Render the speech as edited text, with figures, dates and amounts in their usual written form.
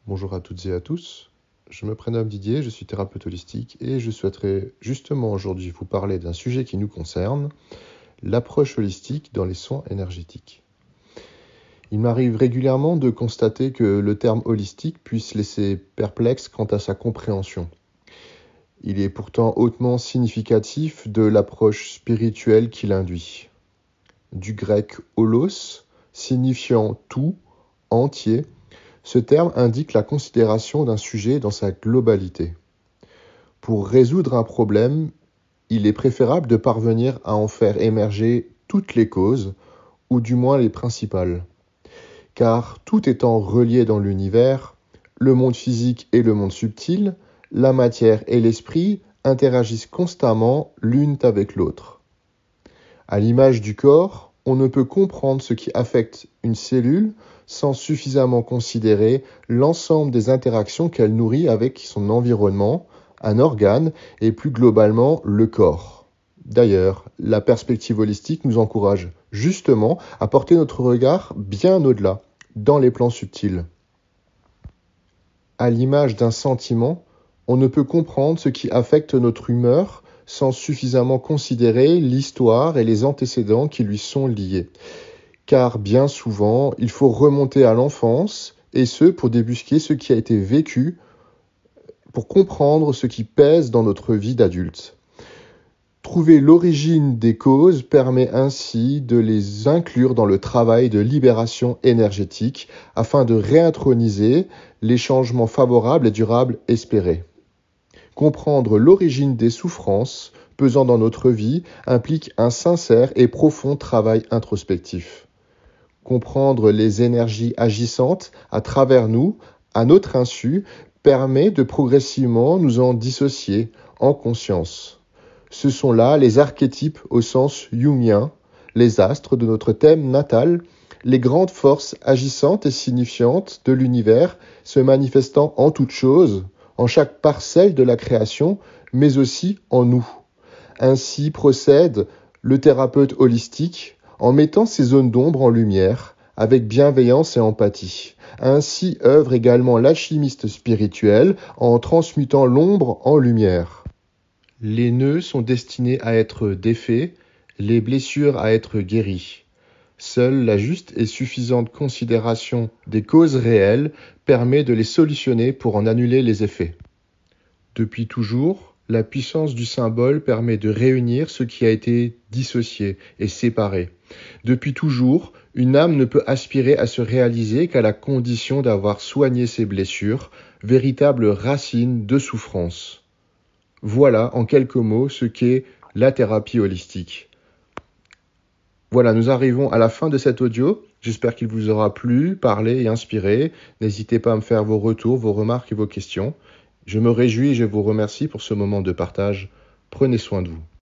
Bonjour à toutes et à tous, je me prénomme Didier, je suis thérapeute holistique et je souhaiterais justement aujourd'hui vous parler d'un sujet qui nous concerne, l'approche holistique dans les soins énergétiques. Il m'arrive régulièrement de constater que le terme holistique puisse laisser perplexe quant à sa compréhension. Il est pourtant hautement significatif de l'approche spirituelle qu'il induit. Du grec holos, signifiant tout, entier, ce terme indique la considération d'un sujet dans sa globalité. Pour résoudre un problème, il est préférable de parvenir à en faire émerger toutes les causes, ou du moins les principales. Car tout étant relié dans l'univers, le monde physique et le monde subtil, la matière et l'esprit interagissent constamment l'une avec l'autre. À l'image du corps, on ne peut comprendre ce qui affecte une cellule sans suffisamment considérer l'ensemble des interactions qu'elle nourrit avec son environnement, un organe et plus globalement le corps. D'ailleurs, la perspective holistique nous encourage justement à porter notre regard bien au-delà, dans les plans subtils. À l'image d'un sentiment, on ne peut comprendre ce qui affecte notre humeur sans suffisamment considérer l'histoire et les antécédents qui lui sont liés. Car bien souvent, il faut remonter à l'enfance, et ce pour débusquer ce qui a été vécu, pour comprendre ce qui pèse dans notre vie d'adulte. Trouver l'origine des causes permet ainsi de les inclure dans le travail de libération énergétique afin de réintroniser les changements favorables et durables espérés. Comprendre l'origine des souffrances pesant dans notre vie implique un sincère et profond travail introspectif. Comprendre les énergies agissantes à travers nous, à notre insu, permet de progressivement nous en dissocier en conscience. Ce sont là les archétypes au sens jungien, les astres de notre thème natal, les grandes forces agissantes et signifiantes de l'univers se manifestant en toutes choses, en chaque parcelle de la création, mais aussi en nous. Ainsi procède le thérapeute holistique en mettant ces zones d'ombre en lumière, avec bienveillance et empathie. Ainsi œuvre également l'alchimiste spirituel en transmutant l'ombre en lumière. Les nœuds sont destinés à être défaits, les blessures à être guéries. Seule la juste et suffisante considération des causes réelles permet de les solutionner pour en annuler les effets. Depuis toujours, la puissance du symbole permet de réunir ce qui a été dissocié et séparé. Depuis toujours, une âme ne peut aspirer à se réaliser qu'à la condition d'avoir soigné ses blessures, véritable racine de souffrance. Voilà en quelques mots ce qu'est la thérapie holistique. Voilà, nous arrivons à la fin de cet audio. J'espère qu'il vous aura plu, parlé et inspiré. N'hésitez pas à me faire vos retours, vos remarques et vos questions. Je me réjouis et je vous remercie pour ce moment de partage. Prenez soin de vous.